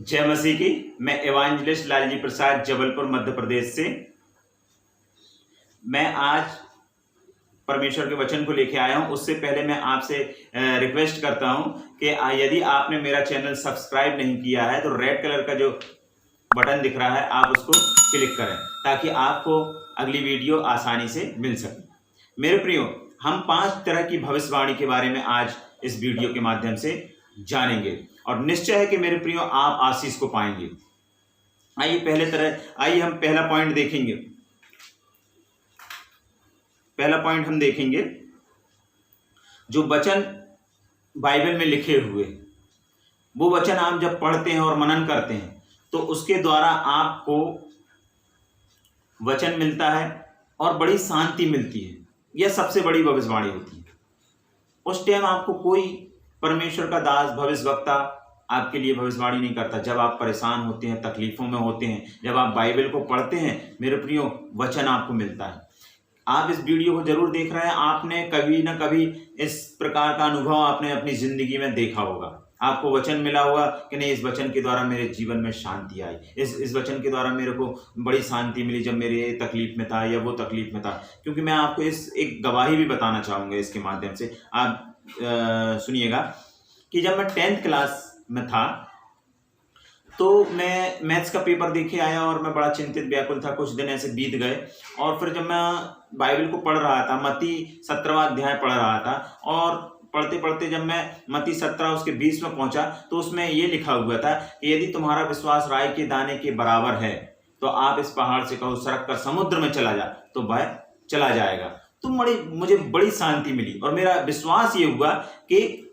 जय मसीह की। मैं इवांजलिस्ट लालजी प्रसाद जबलपुर मध्य प्रदेश से। मैं आज परमेश्वर के वचन को लेके आया हूं। उससे पहले मैं आपसे रिक्वेस्ट करता हूं कि यदि आपने मेरा चैनल सब्सक्राइब नहीं किया है तो रेड कलर का जो बटन दिख रहा है आप उसको क्लिक करें ताकि आपको अगली वीडियो आसानी से मिल सके। मेरे प्रियो, हम 5 तरह की भविष्यवाणी के बारे में आज इस वीडियो के माध्यम से जानेंगे और निश्चय है कि मेरे प्रियो आप आशीष को पाएंगे। आइए हम पहला पॉइंट देखेंगे। पहला पॉइंट हम देखेंगे जो वचन बाइबल में लिखे हुए, वो वचन आप जब पढ़ते हैं और मनन करते हैं तो उसके द्वारा आपको वचन मिलता है और बड़ी शांति मिलती है। यह सबसे बड़ी भविष्यवाणी होती है। उस टाइम आपको कोई परमेश्वर का दास भविष्यवक्ता आपके लिए भविष्यवाणी नहीं करता। जब आप परेशान होते हैं, तकलीफों में होते हैं, जब आप बाइबल को पढ़ते हैं, मेरे प्रियो, वचन आपको मिलता है। आप इस वीडियो को जरूर देख रहे हैं। आपने कभी ना कभी इस प्रकार का अनुभव आपने अपनी जिंदगी में देखा होगा। आपको वचन मिला होगा कि नहीं, इस वचन के द्वारा मेरे जीवन में शांति आई, इस वचन के द्वारा मेरे को बड़ी शांति मिली जब मेरे तकलीफ में था या वो तकलीफ में था। क्योंकि मैं आपको एक गवाही भी बताना चाहूँगा इसके माध्यम से। आप सुनिएगा कि जब मैं 10th क्लास में था तो मैं मैथ्स का पेपर देके आया और मैं बड़ा चिंतित व्याकुल था। कुछ दिन ऐसे बीत गए और फिर जब मैं बाइबल को पढ़ रहा था, मत्ती 17वां अध्याय पढ़ रहा था, और पढ़ते पढ़ते जब मैं मत्ती 17 उसके 20 में पहुंचा तो उसमें ये लिखा हुआ था कि यदि तुम्हारा विश्वास राई के दाने के बराबर है तो आप इस पहाड़ से कहो सरक कर समुद्र में चला जा, तो वह चला जाएगा। तो मुझे बड़ी शांति मिली और मेरा विश्वास ये हुआ कि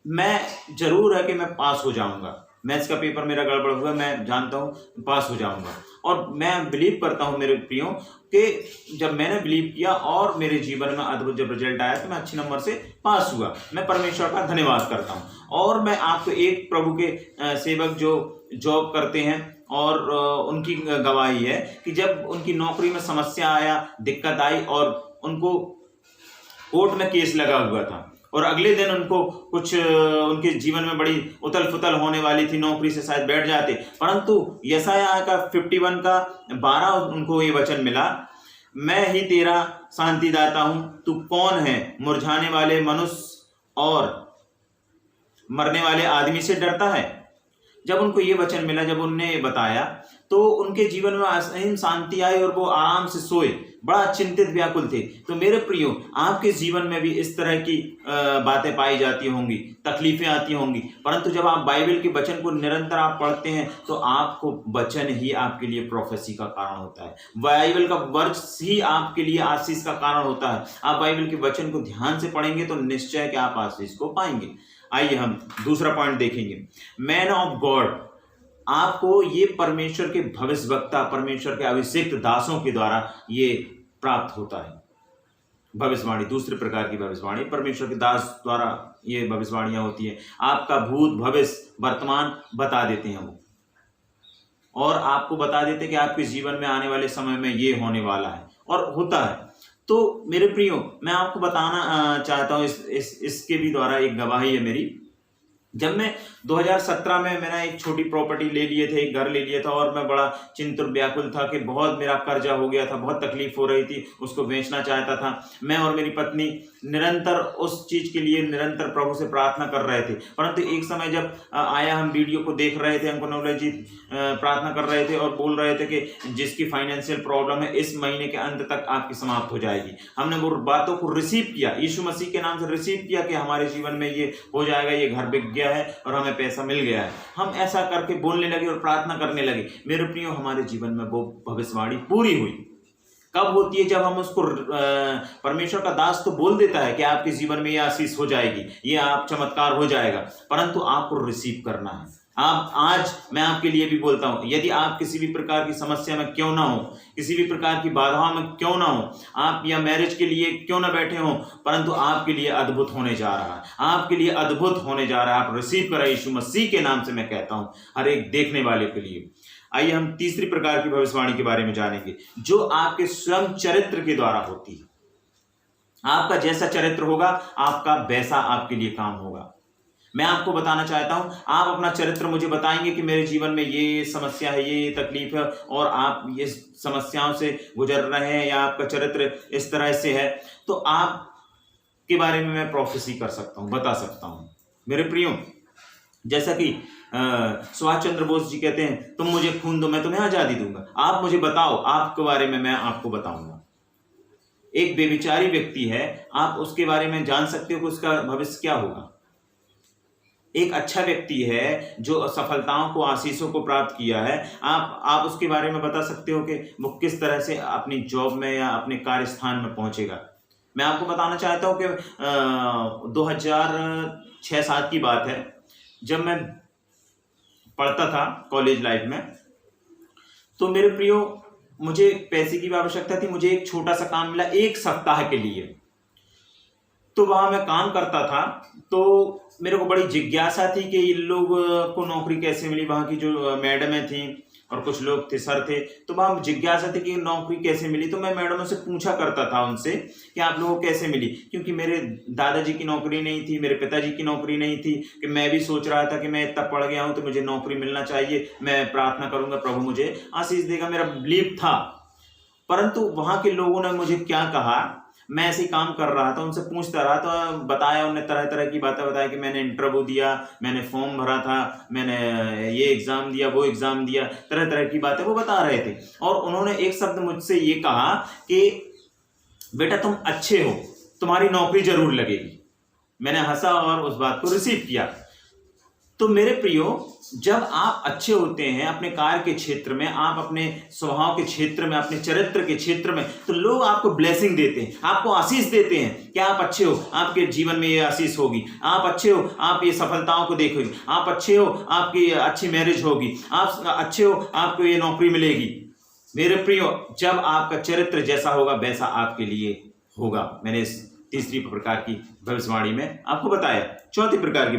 मैं जरूर है कि मैं पास हो जाऊंगा। मैथ्स का पेपर मेरा गड़बड़ हुआ, मैं जानता हूँ पास हो जाऊंगा और मैं बिलीव करता हूँ मेरे प्रियो कि जब मैंने बिलीव किया और मेरे जीवन में अद्भुत जब रिजल्ट आया तो मैं अच्छे नंबर से पास हुआ। मैं परमेश्वर का धन्यवाद करता हूँ। और मैं आपको एक प्रभु के सेवक जो जॉब करते हैं और उनकी गवाही है कि जब उनकी नौकरी में समस्या आया, दिक्कत आई और उनको कोर्ट में केस लगा हुआ था और अगले दिन उनको कुछ उनके जीवन में बड़ी उथल फुथल होने वाली थी, नौकरी से शायद बैठ जाते, परंतु यशायाह का 51 का 12 उनको ये वचन मिला, मैं ही तेरा शांतिदाता हूं, तू कौन है मुरझाने वाले मनुष्य और मरने वाले आदमी से डरता है। जब उनको ये वचन मिला, जब उनने बताया तो उनके जीवन में असीम शांति आई और वो आराम से सोए, बड़ा चिंतित व्याकुल थे। तो मेरे प्रियो, आपके जीवन में भी इस तरह की बातें पाई जाती होंगी, तकलीफें आती होंगी, परंतु जब आप बाइबल के वचन को निरंतर आप पढ़ते हैं तो आपको वचन ही आपके लिए प्रोफेसी का कारण होता है। बाइबल का वर्ष ही आपके लिए आशीष का कारण होता है। आप बाइबल के वचन को ध्यान से पढ़ेंगे तो निश्चय है कि आप आशीष को पाएंगे। आइए हम दूसरा पॉइंट देखेंगे। मैन ऑफ गॉड, आपको ये परमेश्वर के भविष्यवक्ता, परमेश्वर के अभिषिक्त दासों के द्वारा ये प्राप्त होता है। भविष्यवाणी, दूसरे प्रकार की भविष्यवाणी परमेश्वर के दास द्वारा ये भविष्यवाणियां होती है। आपका भूत, भविष्य, वर्तमान बता देते हैं वो, और आपको बता देते हैं कि आपके जीवन में आने वाले समय में ये होने वाला है और होता है। तो मेरे प्रियो, मैं आपको बताना चाहता हूँ इसके भी द्वारा एक गवाही है मेरी। जब मैं 2017 में मैंने एक छोटी प्रॉपर्टी ले लिए थे, एक घर ले लिया था और मैं बड़ा चिंतित व्याकुल था कि बहुत मेरा कर्जा हो गया था, बहुत तकलीफ हो रही थी, उसको बेचना चाहता था। मैं और मेरी पत्नी निरंतर उस चीज के लिए निरंतर प्रभु से प्रार्थना कर रहे थे, परंतु एक समय जब आया, हम वीडियो को देख रहे थे, अंकुर नवले जी प्रार्थना कर रहे थे और बोल रहे थे कि जिसकी फाइनेंशियल प्रॉब्लम है इस महीने के अंत तक आपकी समाप्त हो जाएगी। हमने वो बातों को रिसीव किया, यीशु मसीह के नाम से रिसीव किया कि हमारे जीवन में ये हो जाएगा, ये घर बिक गया है और हमें पैसा मिल गया है। हम ऐसा करके बोलने लगे और प्रार्थना करने लगे। मेरे प्रियो, हमारे जीवन में वो भविष्यवाणी पूरी हुई। कब होती है? जब हम उसको परमेश्वर का दास तो बोल देता है कि आपके जीवन में ये आशीष हो जाएगी, ये आप चमत्कार हो जाएगा, परंतु आपको रिसीव करना है। आप आज मैं आपके लिए भी बोलता हूं, यदि आप किसी भी प्रकार की समस्या में क्यों ना हो, किसी भी प्रकार की बाधाओं में क्यों ना हो, आप या मैरिज के लिए क्यों ना बैठे हो, परंतु आपके लिए अद्भुत होने जा रहा है, आपके लिए अद्भुत होने जा रहा है। आप रिसीव करें यीशु मसीह के नाम से मैं कहता हूं, हर एक देखने वाले के लिए। आइए हम तीसरी प्रकार की भविष्यवाणी के बारे में जानेंगे, जो आपके स्वयं चरित्र के द्वारा होती है। आपका जैसा चरित्र होगा, आपका वैसा आपके लिए काम होगा। मैं आपको बताना चाहता हूं, आप अपना चरित्र मुझे बताएंगे कि मेरे जीवन में ये समस्या है, ये तकलीफ है और आप ये समस्याओं से गुजर रहे हैं या आपका चरित्र इस तरह से है, तो आप के बारे में मैं प्रोफेसी कर सकता हूं, बता सकता हूं। मेरे प्रियो, जैसा कि सुभाष चंद्र बोस जी कहते हैं, तुम मुझे खून दो मैं तुम्हें आजादी दूंगा। आप मुझे बताओ, आपके बारे में मैं आपको बताऊंगा। एक बेविचारी व्यक्ति है, आप उसके बारे में जान सकते हो कि उसका भविष्य क्या होगा। एक अच्छा व्यक्ति है जो सफलताओं को, आशीषों को प्राप्त किया है, आप उसके बारे में बता सकते हो कि वो किस तरह से अपनी जॉब में या अपने कार्यस्थान में पहुंचेगा। मैं आपको बताना चाहता हूं कि 2006-07 की बात है, जब मैं पढ़ता था कॉलेज लाइफ में, तो मेरे प्रियो मुझे पैसे की आवश्यकता थी। मुझे एक छोटा सा काम मिला 1 सप्ताह के लिए, तो वहां मैं काम करता था। तो मेरे को बड़ी जिज्ञासा थी कि इन लोग को नौकरी कैसे मिली। वहां की जो मैडमें थी और कुछ लोग थे, सर थे, तो वहां जिज्ञासा थी कि नौकरी कैसे मिली। तो मैं मैडमों से पूछा करता था उनसे कि आप लोगों को कैसे मिली, क्योंकि मेरे दादाजी की नौकरी नहीं थी, मेरे पिताजी की नौकरी नहीं थी, कि मैं भी सोच रहा था कि मैं इतना पढ़ गया हूं तो मुझे नौकरी मिलना चाहिए, मैं प्रार्थना करूंगा प्रभु मुझे आशीष देगा, मेरा बिलीव था। परंतु वहां के लोगों ने मुझे क्या कहा, मैं ऐसे ही काम कर रहा था, उनसे पूछता रहा, तो बताया, उन्होंने तरह तरह की बातें बताया कि मैंने इंटरव्यू दिया, मैंने फॉर्म भरा था, मैंने ये एग्जाम दिया, वो एग्जाम दिया, तरह तरह की बातें वो बता रहे थे। और उन्होंने एक शब्द मुझसे ये कहा कि बेटा तुम अच्छे हो, तुम्हारी नौकरी जरूर लगेगी। मैंने हंसा और उस बात को रिसीव किया। तो मेरे प्रियो, जब आप अच्छे होते हैं अपने कार्य के क्षेत्र में, आप अपने स्वभाव के क्षेत्र में, अपने चरित्र के क्षेत्र में, तो लोग आपको ब्लेसिंग देते हैं, आपको आशीष देते हैं कि आप अच्छे हो, आपके जीवन में ये आशीष होगी, आप अच्छे हो, आप ये सफलताओं को देखोगे, आप अच्छे हो, आपकी अच्छी मैरिज होगी, आप अच्छे हो, आपको ये नौकरी मिलेगी। मेरे प्रियो, जब आपका चरित्र जैसा होगा वैसा आपके लिए होगा। मैंने इस तीसरी प्रकार की भविष्यवाणी में आपको बताया। चौथी प्रकार की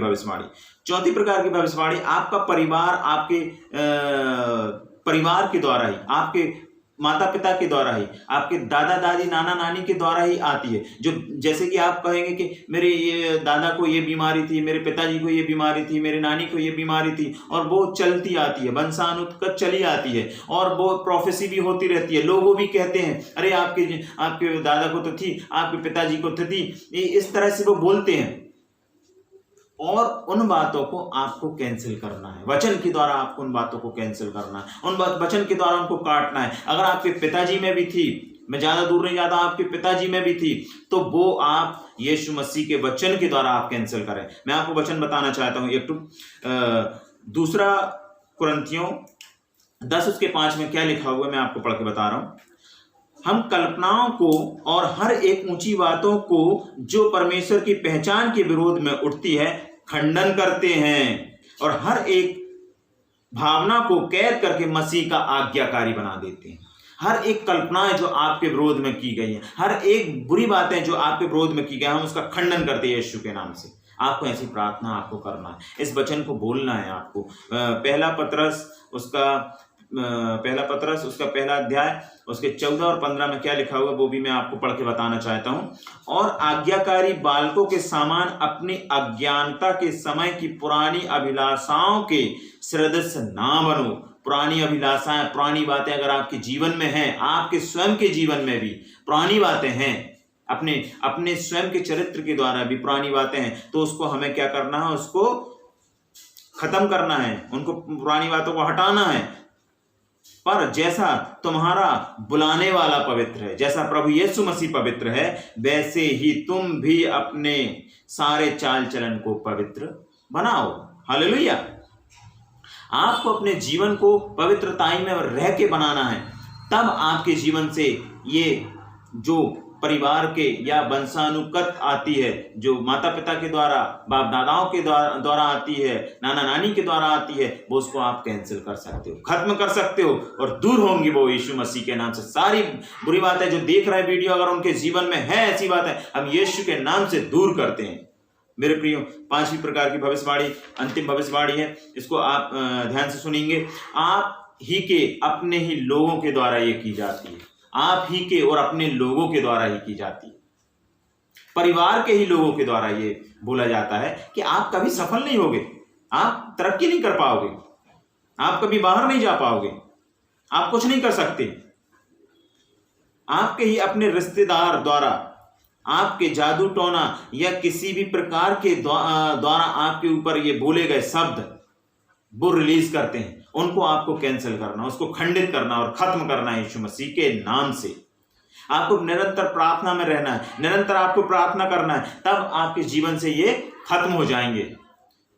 भविष्यवाणी, आपका परिवार, आपके परिवार के द्वारा ही, आपके माता पिता के द्वारा ही, आपके दादा दादी, नाना नानी के द्वारा ही आती है। जो जैसे कि आप कहेंगे कि मेरे ये दादा को ये बीमारी थी, मेरे पिताजी को ये बीमारी थी, मेरे नानी को ये बीमारी थी, और वो चलती आती है, वंशानुगत चली आती है, और वो प्रोफेसी भी होती रहती है। लोग भी कहते हैं अरे आपके दादा को तो थी, आपके पिताजी को तो थी, इस तरह से वो बोलते हैं। और उन बातों को आपको कैंसिल करना है, वचन के द्वारा आपको उन बातों को कैंसिल करना है, उन वचन के द्वारा उनको काटना है। अगर आपके पिताजी में भी थी, मैं ज्यादा दूर नहीं जाता, आपके पिताजी में भी थी, तो वो आप यीशु मसीह के वचन के द्वारा आप कैंसिल करें। मैं आपको वचन बताना चाहता हूं, एक दूसरा कुरिन्थियों 10:5 में क्या लिखा हुआ है, मैं आपको पढ़ के बता रहा हूं। हम कल्पनाओं को और हर एक ऊंची बातों को जो परमेश्वर की पहचान के विरोध में उठती है खंडन करते हैं, और हर एक भावना को कैद करके मसीह का आज्ञाकारी बना देते हैं। हर एक कल्पनाएं जो आपके विरोध में की गई हैं, हर एक बुरी बातें जो आपके विरोध में की गई, हम उसका खंडन करते हैं यीशु के नाम से। आपको ऐसी प्रार्थना आपको करना है, इस वचन को बोलना है आपको। पहला पत्रस उसका पहला अध्याय उसके 14 और 15 में क्या लिखा हुआ वो भी मैं आपको पढ़ के बताना चाहता हूं। और आज्ञाकारी बालकों के समान अपनी अज्ञानता के समय की पुरानी अभिलाषाओं के सदृश ना बनो। पुरानी अभिलाषाएं, पुरानी बातें अगर आपके जीवन में हैं, आपके स्वयं के जीवन में भी पुरानी बातें हैं, अपने स्वयं के चरित्र के द्वारा भी पुरानी बातें हैं, तो उसको हमें क्या करना है, उसको खत्म करना है, उनको पुरानी बातों को हटाना है। पर जैसा तुम्हारा बुलाने वाला पवित्र है, जैसा प्रभु यीशु मसीह पवित्र है, वैसे ही तुम भी अपने सारे चाल चलन को पवित्र बनाओ। हालेलुया। आपको अपने जीवन को पवित्रताई में रह के बनाना है, तब आपके जीवन से ये जो परिवार के या वंशानुगत आती है, जो माता पिता के द्वारा, बाप दादाओं के द्वारा आती है, नाना नानी के द्वारा आती है, वो उसको आप कैंसिल कर सकते हो, खत्म कर सकते हो, और दूर होंगी वो यीशु मसीह के नाम से। सारी बुरी बातें जो देख रहे हैं वीडियो, अगर उनके जीवन में है ऐसी बातें, हम यीशु के नाम से दूर करते हैं। मेरे प्रियो, 5वीं प्रकार की भविष्यवाणी, अंतिम भविष्यवाणी है, इसको आप ध्यान से सुनेंगे। आप ही के अपने ही लोगों के द्वारा ये की जाती है, आप ही के और अपने लोगों के द्वारा ही की जाती है। परिवार के ही लोगों के द्वारा ये बोला जाता है कि आप कभी सफल नहीं होगे, आप तरक्की नहीं कर पाओगे, आप कभी बाहर नहीं जा पाओगे, आप कुछ नहीं कर सकते। आपके ही अपने रिश्तेदार द्वारा आपके जादू टोना या किसी भी प्रकार के द्वारा आपके ऊपर ये बोले गए शब्द वो रिलीज करते हैं, उनको आपको कैंसिल करना, उसको खंडित करना और खत्म करना है यीशु मसीह के नाम से। आपको निरंतर प्रार्थना में रहना है, निरंतर आपको प्रार्थना करना है, तब आपके जीवन से ये खत्म हो जाएंगे,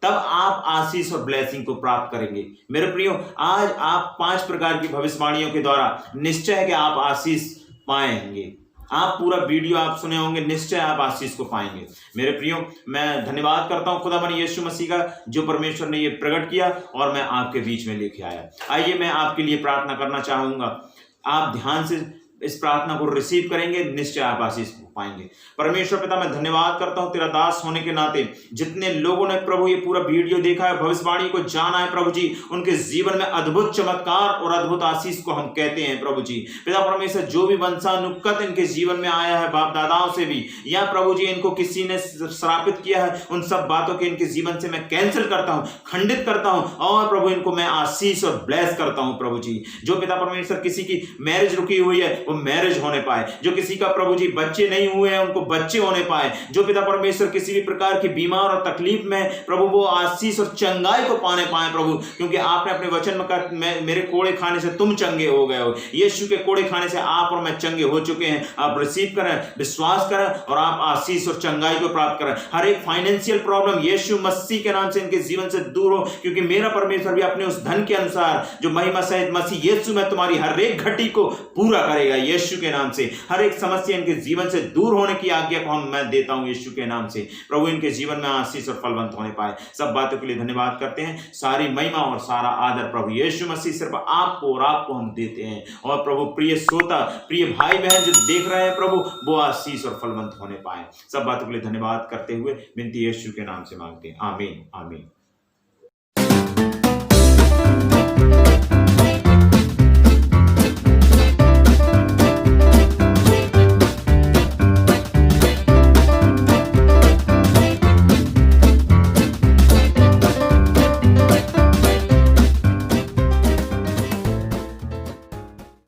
तब आप आशीष और ब्लेसिंग को प्राप्त करेंगे। मेरे प्रियो, आज आप 5 प्रकार की भविष्यवाणियों के द्वारा निश्चय है कि आप आशीष पाएंगे। आप पूरा वीडियो आप सुने होंगे, निश्चय आप आशीष को पाएंगे। मेरे प्रियो, मैं धन्यवाद करता हूं खुदावन यीशु मसीह का, जो परमेश्वर ने ये प्रकट किया और मैं आपके बीच में लेके आया। आइए मैं आपके लिए प्रार्थना करना चाहूंगा, आप ध्यान से इस प्रार्थना को रिसीव करेंगे, निश्चय आप आशीष पाएंगे। परमेश्वर पिता, मैं धन्यवाद करता हूं तेरा दास होने के नाते, जितने लोगों ने प्रभु ये पूरा वीडियो देखा है, भविष्यवाणी को जाना है प्रभु जी, उनके जीवन में अद्भुत चमत्कार और अद्भुत आशीष को हम कहते हैं प्रभु जी। पिता परमेश्वर, जो भी वंशानुगत इनके जीवन में आया है बाप दादाओं से भी, या प्रभु जी इनको किसी ने श्रापित किया है, उन सब बातों के इनके जीवन से मैं कैंसिल करता हूं, खंडित करता हूं, और प्रभु इनको मैं आशीष और ब्लेस करता हूं प्रभु जी। जो पिता परमेश्वर किसी की मैरिज रुकी हुई है वो मैरिज होने पाए, जो किसी का प्रभु जी बच्चे नहीं हुए हैं उनको बच्चे होने पाए, जो पिता परमेश्वर किसी भी प्रकार की बीमार और तकलीफ में प्रभु वो आशीष और चंगाई को पाने पाए प्रभु, क्योंकि आपने अपने वचन में कहा मेरे कोड़े खाने से तुम चंगे हो गए हो। यीशु के कोड़े खाने से आप और मैं चंगे हो चुके हैं। आप रिसीव करें, विश्वास करें और आप आशीष और चंगाई को प्राप्त करें। हर एक फाइनेंशियल प्रॉब्लम यीशु मसीह के नाम से इनके जीवन से दूर हो, क्योंकि मेरा परमेश्वर भी अपने उस धन के अनुसार जो महिमा सहित मसीह यीशु में तुम्हारी हर एक घटी को पूरा करेगा यीशु के नाम से। हर एक समस्या इनके जीवन से दूर होने की आज्ञा को मैं देता हूं यीशु के नाम से। प्रभु इनके जीवन में आशीष और फलवंत होने पाए। सब बातों के लिए धन्यवाद करते हैं। सारी महिमा और सारा आदर प्रभु यीशु मसीह सिर्फ आपको और आपको हम देते हैं। और प्रभु प्रिय श्रोता, प्रिय भाई बहन जो देख रहे हैं प्रभु, वो आशीष और फलवंत होने पाए। सब बातों के लिए धन्यवाद करते हुए विनती यीशु के नाम से मांगते हैं, आमीन आमीन।